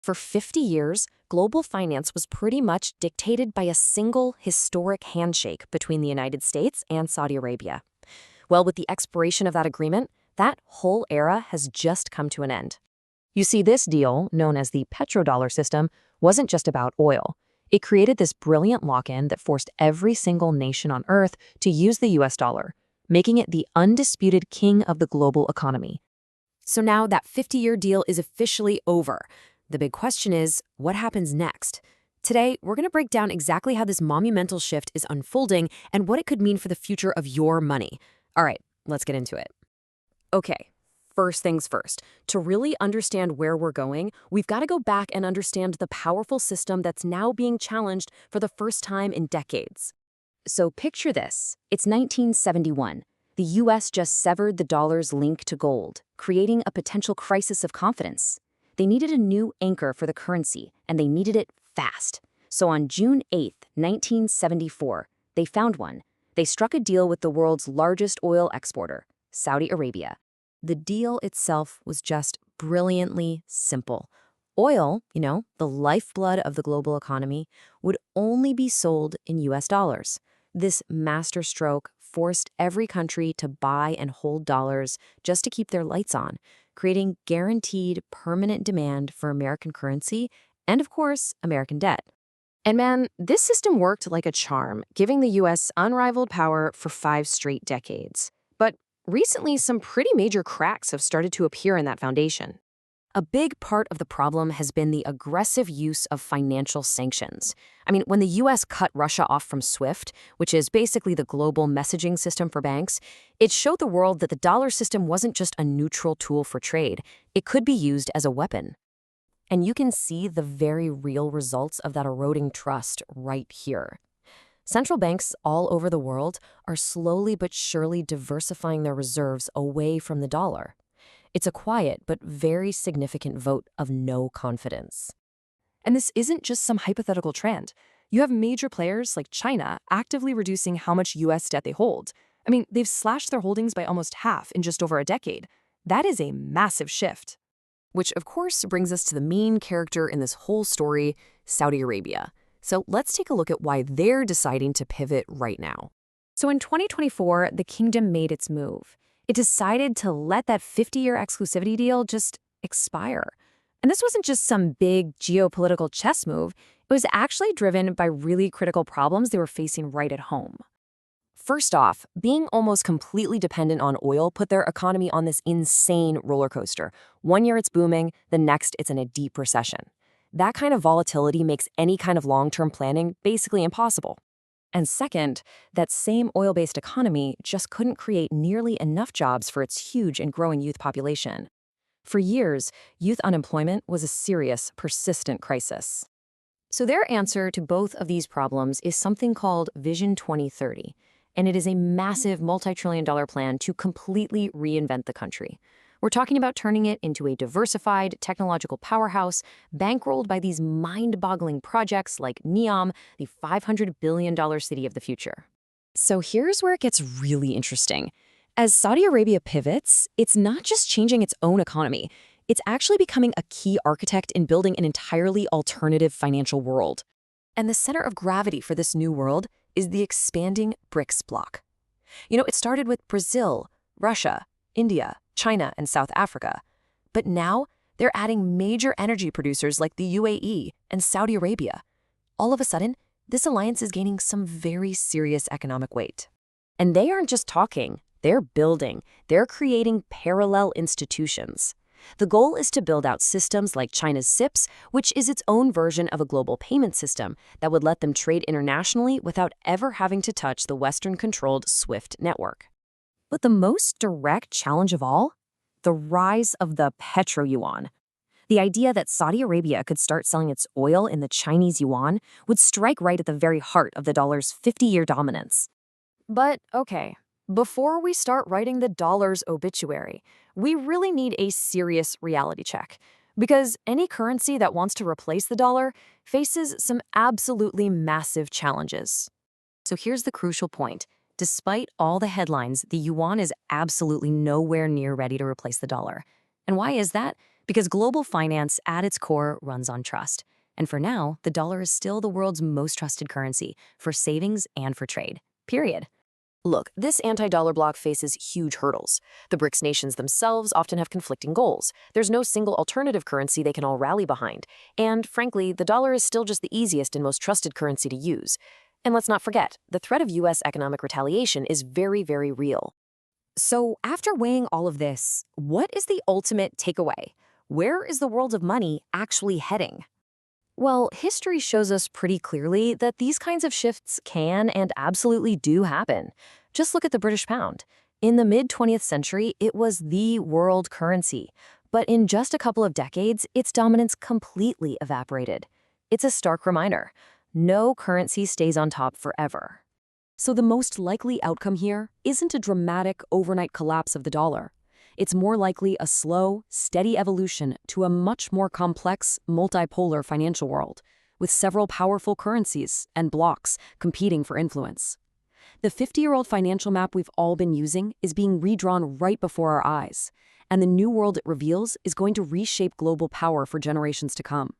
For 50 years, global finance was pretty much dictated by a single historic handshake between the United States and Saudi Arabia. Well, with the expiration of that agreement, that whole era has just come to an end. You see, this deal, known as the petrodollar system, wasn't just about oil. It created this brilliant lock-in that forced every single nation on Earth to use the US dollar, making it the undisputed king of the global economy. So now that 50-year deal is officially over. The big question is, what happens next? Today, we're going to break down exactly how this monumental shift is unfolding and what it could mean for the future of your money. All right, let's get into it. Okay, first things first. To really understand where we're going, we've got to go back and understand the powerful system that's now being challenged for the first time in decades. So picture this. It's 1971. The US just severed the dollar's link to gold, creating a potential crisis of confidence. They needed a new anchor for the currency, and they needed it fast. So on June 8, 1974, they found one. They struck a deal with the world's largest oil exporter, Saudi Arabia. The deal itself was just brilliantly simple. Oil, the lifeblood of the global economy, would only be sold in US dollars. This masterstroke forced every country to buy and hold dollars just to keep their lights on, creating guaranteed permanent demand for American currency and, of course, American debt. And man, this system worked like a charm, giving the U.S. unrivaled power for 5 straight decades. But recently, some pretty major cracks have started to appear in that foundation. A big part of the problem has been the aggressive use of financial sanctions. I mean, when the U.S. cut Russia off from SWIFT, which is basically the global messaging system for banks, it showed the world that the dollar system wasn't just a neutral tool for trade. It could be used as a weapon. And you can see the very real results of that eroding trust right here. Central banks all over the world are slowly but surely diversifying their reserves away from the dollar. It's a quiet but very significant vote of no confidence. And this isn't just some hypothetical trend. You have major players like China actively reducing how much U.S. debt they hold. I mean, they've slashed their holdings by almost half in just over a decade. That is a massive shift. Which, of course, brings us to the main character in this whole story, Saudi Arabia. So let's take a look at why they're deciding to pivot right now. So in 2024, the kingdom made its move. It decided to let that 50-year exclusivity deal just expire. And this wasn't just some big geopolitical chess move. It was actually driven by really critical problems they were facing right at home. First off, being almost completely dependent on oil put their economy on this insane roller coaster. One year it's booming, the next it's in a deep recession. That kind of volatility makes any kind of long-term planning basically impossible. And second, that same oil-based economy just couldn't create nearly enough jobs for its huge and growing youth population. For years, youth unemployment was a serious, persistent crisis. So their answer to both of these problems is something called Vision 2030, and it is a massive multi-trillion-dollar plan to completely reinvent the country. We're talking about turning it into a diversified technological powerhouse bankrolled by these mind-boggling projects like NEOM, the $500 billion city of the future. So here's where it gets really interesting. As Saudi Arabia pivots, it's not just changing its own economy. It's actually becoming a key architect in building an entirely alternative financial world. And the center of gravity for this new world is the expanding BRICS bloc. It started with Brazil, Russia, India, China, and South Africa. But now, they're adding major energy producers like the UAE and Saudi Arabia. All of a sudden, this alliance is gaining some very serious economic weight. And they aren't just talking, they're building. They're creating parallel institutions. The goal is to build out systems like China's CIPS, which is its own version of a global payment system that would let them trade internationally without ever having to touch the Western-controlled SWIFT network. But the most direct challenge of all? The rise of the petro-yuan. The idea that Saudi Arabia could start selling its oil in the Chinese yuan would strike right at the very heart of the dollar's 50-year dominance. But okay, before we start writing the dollar's obituary, we really need a serious reality check. Because any currency that wants to replace the dollar faces some absolutely massive challenges. So here's the crucial point. Despite all the headlines, the yuan is absolutely nowhere near ready to replace the dollar. And why is that? Because global finance at its core runs on trust. And for now, the dollar is still the world's most trusted currency for savings and for trade. Period. Look, this anti-dollar bloc faces huge hurdles. The BRICS nations themselves often have conflicting goals. There's no single alternative currency they can all rally behind. And frankly, the dollar is still just the easiest and most trusted currency to use. And let's not forget, the threat of U.S. economic retaliation is very, very real. So after weighing all of this, what is the ultimate takeaway? Where is the world of money actually heading? Well, history shows us pretty clearly that these kinds of shifts can and absolutely do happen. Just look at the British pound. In the mid-20th century, it was the world currency. But in just a couple of decades, its dominance completely evaporated. It's a stark reminder. No currency stays on top forever. So the most likely outcome here isn't a dramatic overnight collapse of the dollar. It's more likely a slow, steady evolution to a much more complex, multipolar financial world, with several powerful currencies and blocs competing for influence. The 50-year-old financial map we've all been using is being redrawn right before our eyes, and the new world it reveals is going to reshape global power for generations to come.